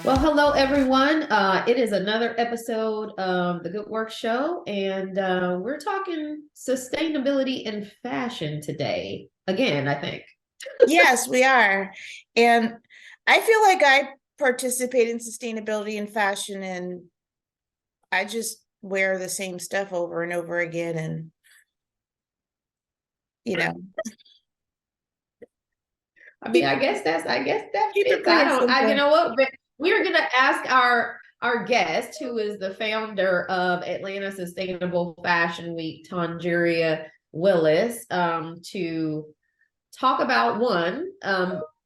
Well, hello everyone. It is another episode of the Good Work Show, and we're talking sustainability in fashion today. Again, I think. Yes, we are. And I feel like I participate in sustainability in fashion and I just wear the same stuff over and over again and you know, I mean, keep I guess that keep it fits. I pretty don't. You simple. know what? But we're gonna ask our guest, who is the founder of Atlanta Sustainable Fashion Week, Tangeria Willis, to talk about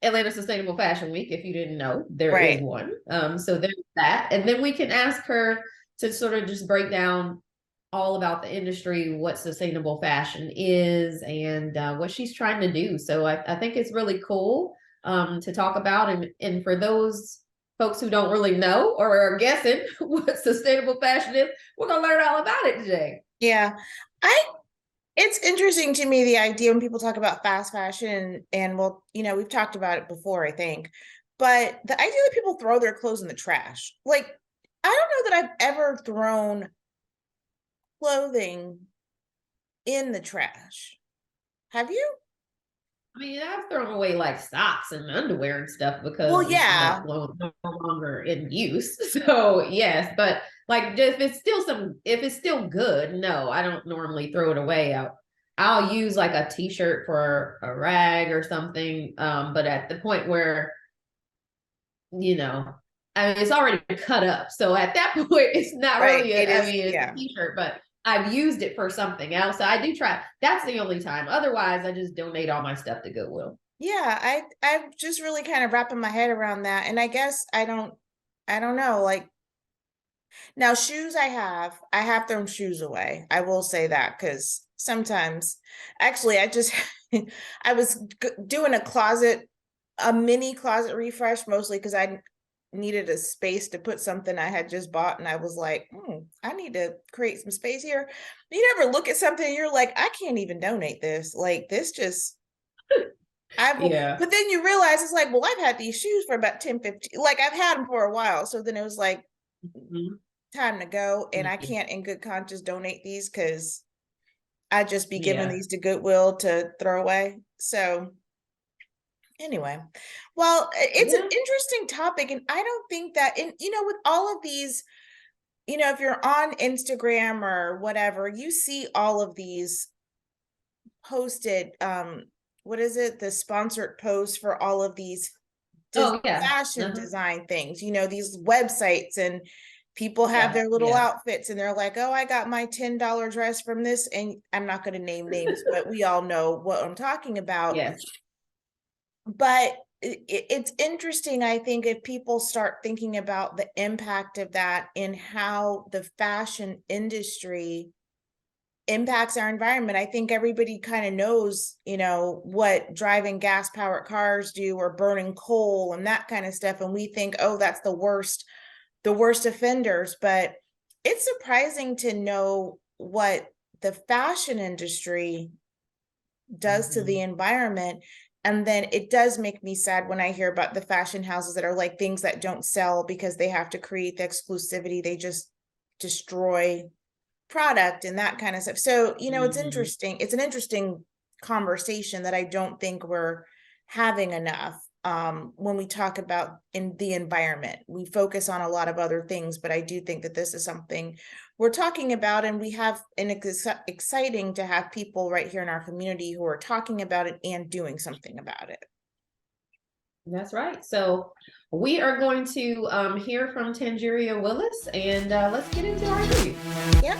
Atlanta Sustainable Fashion Week. If you didn't know, there is Right. one. So there's that, and then we can ask her to sort of just break down all about the industry, what sustainable fashion is, and what she's trying to do. So I think it's really cool to talk about, and for those folks who don't really know or are guessing what sustainable fashion is, we're gonna learn all about it today. Yeah. I It's interesting to me the idea when people talk about fast fashion and well, we've talked about it before, I think. But the idea that people throw their clothes in the trash. Like, I don't know that I've ever thrown clothing in the trash. Have you? I mean, I've thrown away like socks and underwear and stuff Well, because it's yeah. no longer in use. So yes, but like if it's still good, no, I don't normally throw it away. I'll use like a t-shirt for a rag or something. But at the point where, you know, I mean, it's already cut up. So at that point, it's not Right. really It I is. mean, it's a Yeah. t-shirt, but I've used it for something else. So I do try. That's the only time. Otherwise, I just donate all my stuff to Goodwill. Yeah. I'm just really kind of wrapping my head around that. And I guess I don't know. Like now shoes I have thrown shoes away. I will say that because sometimes actually I just I was doing a mini closet refresh mostly because I needed a space to put something I had just bought and I was like, I need to create some space here. You never look at something and you're like, I can't even donate this. Like this just I will, Yeah. but then you realize it's like, well, I've had these shoes for about 10, 15, like I've had them for a while. So then it was like Mhm. time to go. And I Mhm. can't in good conscience donate these because I'd just be giving Yeah. these to Goodwill to throw away. So anyway, well, it's an Yeah. interesting topic. And I don't think that, with all of these, if you're on Instagram or whatever, you see all of these posted, what is it? The sponsored posts for all of these Oh yeah. fashion Uh-huh. design things, these websites and people have Yeah. their little Yeah. outfits and they're like, oh, I got my $10 dress from this. And I'm not going to name names, but we all know what I'm talking about. Yes. But it's interesting, I think, if people start thinking about the impact of that in how the fashion industry impacts our environment. I think everybody kind of knows, what driving gas powered cars do or burning coal and that kind of stuff. And we think, oh, that's the worst offenders. But it's surprising to know what the fashion industry does to the Mhm. environment. And then it does make me sad when I hear about the fashion houses that are like things that don't sell because they have to create the exclusivity. They just destroy product and that kind of stuff. So, it's Mhm. interesting. It's an interesting conversation that I don't think we're having enough when we talk about in the environment. We focus on a lot of other things, but I do think that this is something we're talking about, and we have an exciting to have people right here in our community who are talking about it and doing something about it. That's right. So we are going to hear from Tangeria Willis, and let's get into our interview. Yeah.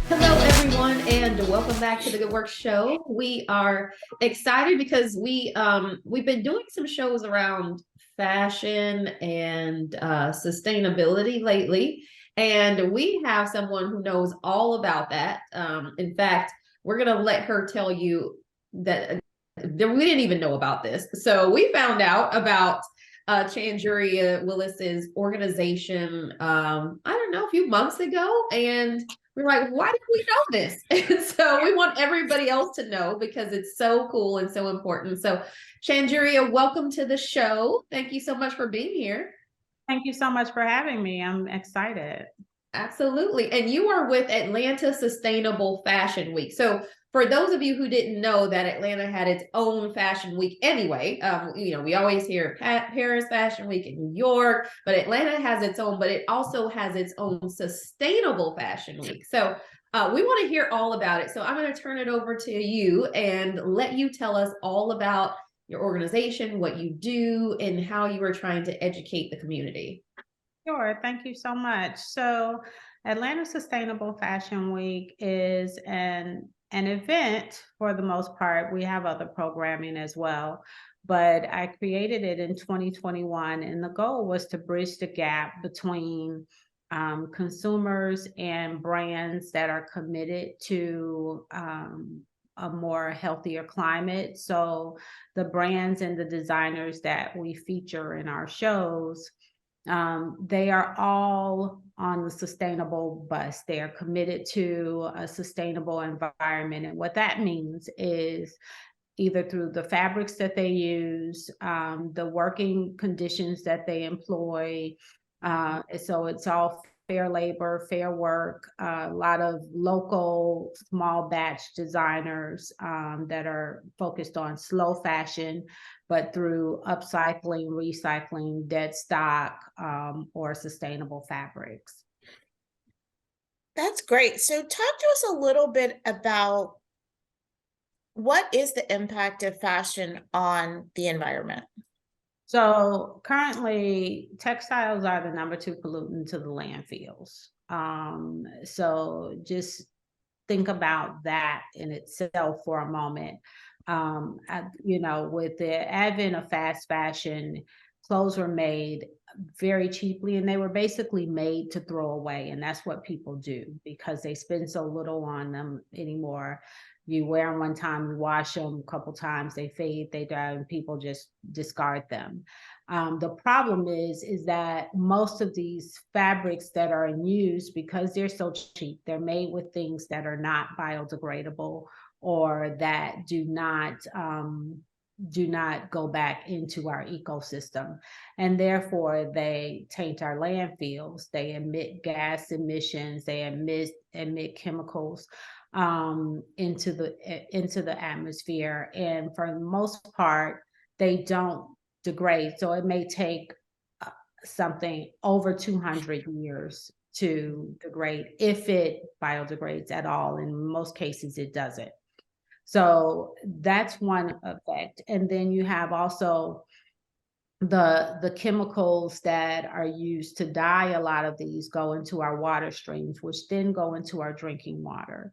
Hello, everyone, and welcome back to the Good Work Show. We are excited because we've been doing some shows around fashion and sustainability lately, and we have someone who knows all about that. In fact, we're gonna let her tell you that we didn't even know about this. So we found out about Chanjuria Willis's organization, I don't know, a few months ago. And we're like, why didn't we know this? And so we want everybody else to know because it's so cool and so important. So, Chanjuria, welcome to the show. Thank you so much for being here. Thank you so much for having me. I'm excited. Absolutely. And you are with Atlanta Sustainable Fashion Week. So for those of you who didn't know that Atlanta had its own fashion week anyway, we always hear Paris Fashion Week in New York, but Atlanta has its own, but it also has its own Sustainable Fashion Week. So we want to hear all about it. So I'm going to turn it over to you and let you tell us all about your organization, what you do, and how you are trying to educate the community. Sure. Thank you so much. So Atlanta Sustainable Fashion Week is an event for the most part. We have other programming as well, but I created it in 2021, and the goal was to bridge the gap between consumers and brands that are committed to a more healthier climate. So the brands and the designers that we feature in our shows, they are all on the sustainable bus. They are committed to a sustainable environment. And what that means is either through the fabrics that they use, the working conditions that they employ. So it's all fair labor, fair work, a lot of local small batch designers that are focused on slow fashion, but through upcycling, recycling, dead stock, or sustainable fabrics. That's great. So talk to us a little bit about what is the impact of fashion on the environment? So currently, textiles are the number 2 pollutant to the landfills. So just think about that in itself for a moment. With the advent of fast fashion, clothes were made very cheaply, and they were basically made to throw away. And that's what people do because they spend so little on them anymore. You wear them one time, you wash them a couple times, they fade, they die, and people just discard them. The problem is that most of these fabrics that are in use, because they're so cheap, they're made with things that are not biodegradable or that do not go back into our ecosystem, and therefore they taint our landfills. They emit gas emissions, they emit chemicals into the atmosphere, and for the most part they don't degrade. So it may take something over 200 years to degrade, if it biodegrades at all. In most cases it doesn't. So that's one effect. And then you have also the chemicals that are used to dye a lot of these go into our water streams, which then go into our drinking water.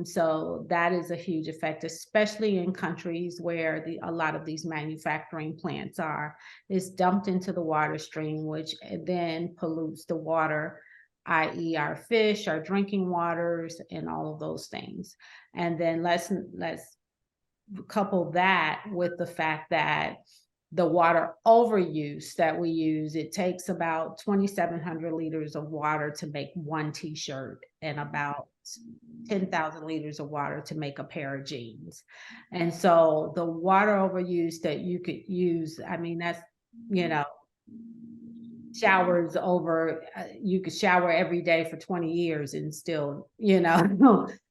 So that is a huge effect, especially in countries where a lot of these manufacturing plants are. It's dumped into the water stream, which then pollutes the water, i.e. our fish, our drinking waters, and all of those things. And then let's couple that with the fact that the water overuse that we use, it takes about 2,700 liters of water to make one t-shirt and about 10,000 liters of water to make a pair of jeans. And so the water overuse that you could use, I mean, that's, showers over, you could shower every day for 20 years and still,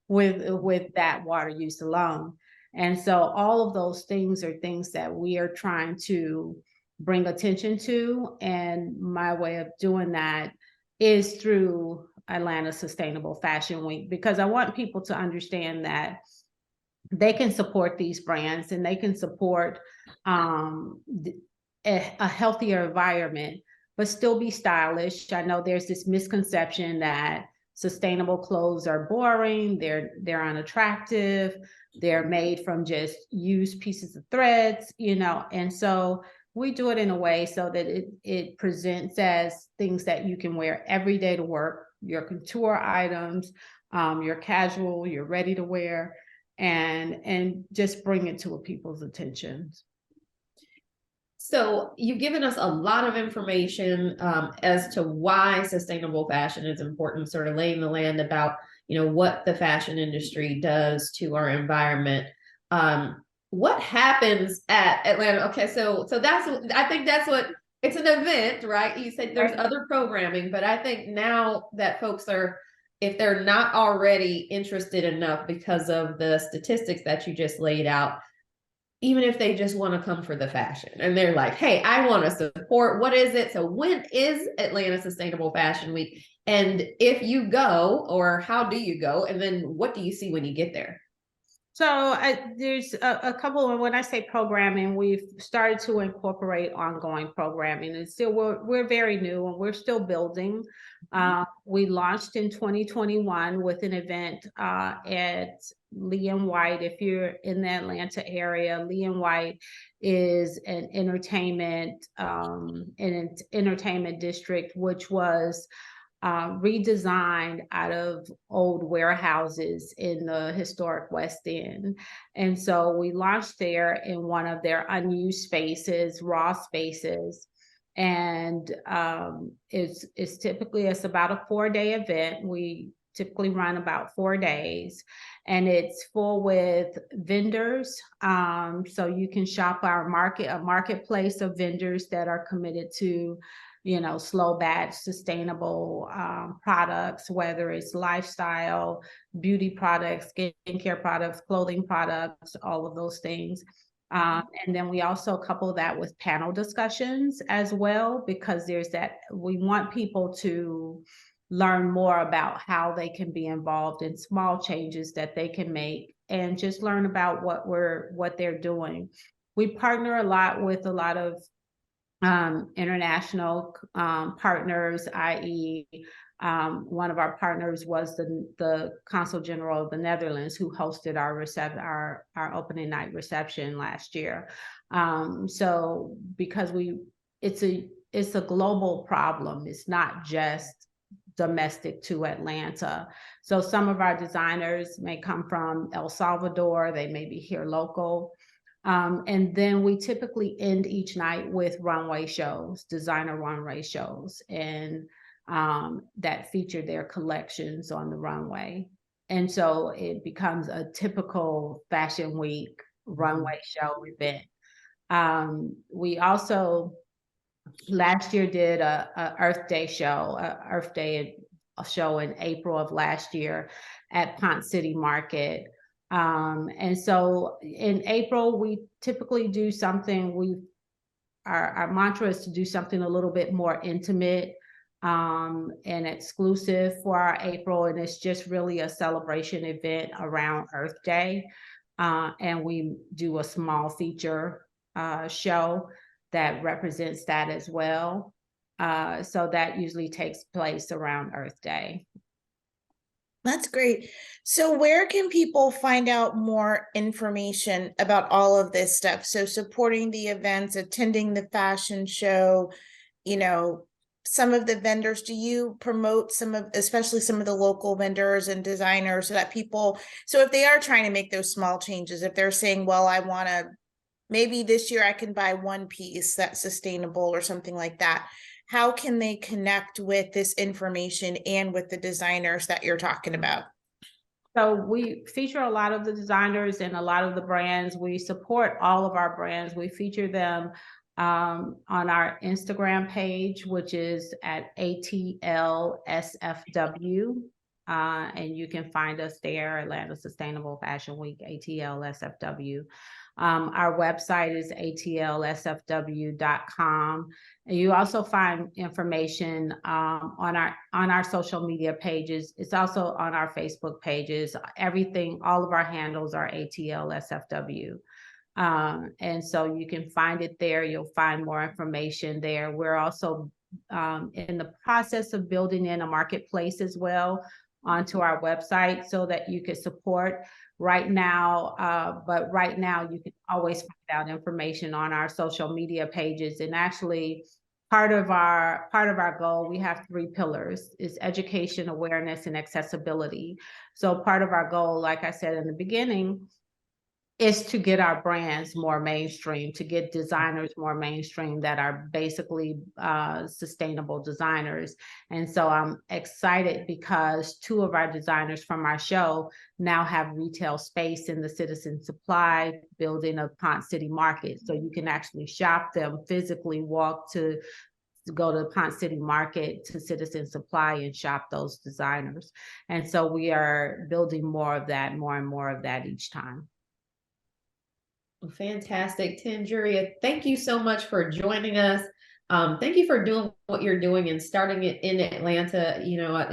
with that water use alone. And so all of those things are things that we are trying to bring attention to. And my way of doing that is through Atlanta Sustainable Fashion Week, because I want people to understand that they can support these brands and they can support a healthier environment, but still be stylish. I know there's this misconception that sustainable clothes are boring, they're unattractive, they're made from just used pieces of threads, and so we do it in a way so that it presents as things that you can wear every day to work, your couture items, your casual, your ready to wear, and just bring it to people's attention. So you've given us a lot of information as to why sustainable fashion is important, sort of laying the land about, what the fashion industry does to our environment. What happens at Atlanta? Okay, so I think that's what it's an event, right? You said there's other programming, but I think now that folks are, if they're not already interested enough because of the statistics that you just laid out, even if they just want to come for the fashion and they're like, hey, I want to support, what is it? So when is Atlanta Sustainable Fashion Week? And if you go, or how do you go? And then what do you see when you get there? So there's a couple of, when I say programming, we've started to incorporate ongoing programming, and still we're very new and we're still building. We launched in 2021 with an event at Lee and White. If you're in the Atlanta area, Lee and White is an entertainment district, which was redesigned out of old warehouses in the historic West End. And so we launched there in one of their unused spaces, raw spaces. And it's typically, it's about a 4-day event. We typically run about 4 days, and it's full with vendors. So you can shop a marketplace of vendors that are committed to slow batch, sustainable products, whether it's lifestyle, beauty products, skincare products, clothing products, all of those things. And then we also couple that with panel discussions as well, because we want people to learn more about how they can be involved in small changes that they can make, and just learn about what they're doing. We partner a lot with a lot of international partners, i.e. One of our partners was the Consul General of the Netherlands, who hosted our opening night reception last year. So because it's a global problem, it's not just domestic to Atlanta. So some of our designers may come from El Salvador, they may be here local. And then we typically end each night with runway shows, designer runway shows, and that feature their collections on the runway. And so it becomes a typical Fashion Week runway show event. We also last year did a Earth Day show, in April of last year at Pont City Market. And so in April, we typically do something, our mantra is to do something a little bit more intimate and exclusive for our April. And it's just really a celebration event around Earth Day. And we do a small feature show that represents that as well. So that usually takes place around Earth Day. That's great. So where can people find out more information about all of this stuff? So supporting the events, attending the fashion show, some of the vendors, do you promote especially some of the local vendors and designers, so that so if they are trying to make those small changes, if they're saying, well, maybe this year I can buy one piece that's sustainable or something like that, how can they connect with this information and with the designers that you're talking about? So we feature a lot of the designers and a lot of the brands. We support all of our brands. We feature them on our Instagram page, which is at ATLSFW. And you can find us there, Atlanta Sustainable Fashion Week, ATLSFW. Our website is atlsfw.com. And you also find information on our social media pages. It's also on our Facebook pages. All of our handles are ATLSFW. And so you can find it there. You'll find more information there. We're also in the process of building in a marketplace as well onto our website, so that you can support right now. But right now you can always find out information on our social media pages. And actually part of our goal, we have 3 pillars: is education, awareness, and accessibility. So part of our goal, like I said in the beginning, is to get our brands more mainstream, to get designers more mainstream that are basically sustainable designers. And so I'm excited because 2 of our designers from our show now have retail space in the Citizen Supply building of Ponce City Market. So you can actually shop them, physically walk to go to Ponce City Market, to Citizen Supply, and shop those designers. And so we are building more of that, more and more of that each time. Fantastic. Tanjuria, thank you so much for joining us. Thank you for doing what you're doing and starting it in Atlanta. You know,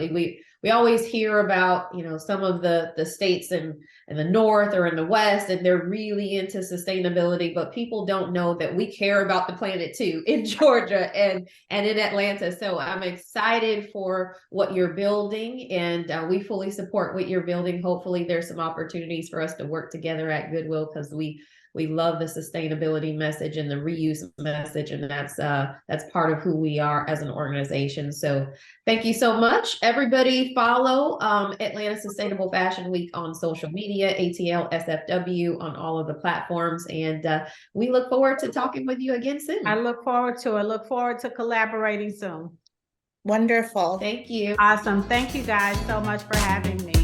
we always hear about, you know, some of the states in the north or in the west, and they're really into sustainability, but people don't know that we care about the planet too in Georgia and in Atlanta. So I'm excited for what you're building, and we fully support what you're building. Hopefully there's some opportunities for us to work together at Goodwill, because we love the sustainability message and the reuse message, and that's part of who we are as an organization. So thank you so much. Everybody follow Atlanta Sustainable Fashion Week on social media, ATL SFW on all of the platforms, and we look forward to talking with you again soon. I look forward to it. Look forward to collaborating soon. Wonderful. Thank you. Awesome. Thank you guys so much for having me.